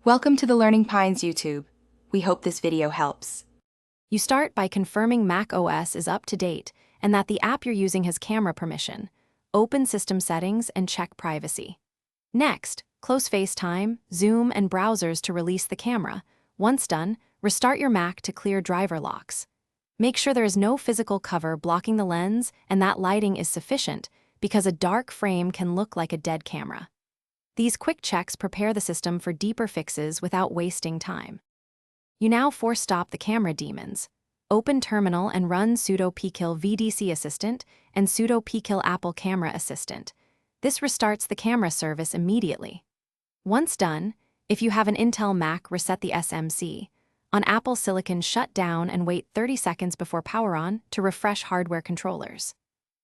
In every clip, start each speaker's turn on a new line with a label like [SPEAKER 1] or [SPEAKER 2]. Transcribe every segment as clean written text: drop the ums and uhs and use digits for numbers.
[SPEAKER 1] Welcome to the Learning Pines YouTube. We hope this video helps.
[SPEAKER 2] You start by confirming Mac OS is up to date and that the app you're using has camera permission. Open System Settings and check Privacy. Next, close FaceTime, Zoom, and browsers to release the camera. Once done, restart your Mac to clear driver locks. Make sure there is no physical cover blocking the lens and that lighting is sufficient, because a dark frame can look like a dead camera. These quick checks prepare the system for deeper fixes without wasting time. You now force stop the camera demons. Open Terminal and run sudo pkill VDC Assistant and sudo pkill Apple Camera Assistant. This restarts the camera service immediately. Once done, if you have an Intel Mac, reset the SMC. On Apple Silicon, shut down and wait 30 seconds before power on to refresh hardware controllers.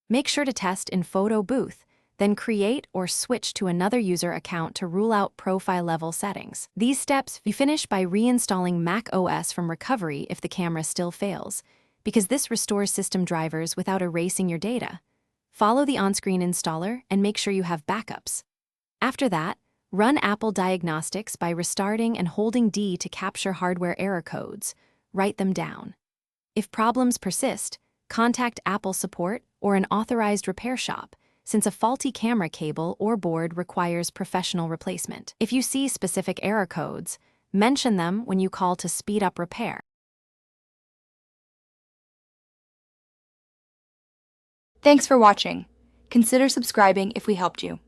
[SPEAKER 2] Make sure to test in Photo Booth, then create or switch to another user account to rule out profile-level settings. These steps you finish by reinstalling Mac OS from recovery if the camera still fails, because this restores system drivers without erasing your data. Follow the on-screen installer and make sure you have backups. After that, run Apple Diagnostics by restarting and holding D to capture hardware error codes. Write them down. If problems persist, contact Apple support or an authorized repair shop, since a faulty camera cable or board requires professional replacement. If you see specific error codes, mention them when you call to speed up repair.
[SPEAKER 1] Thanks for watching. Consider subscribing if we helped you.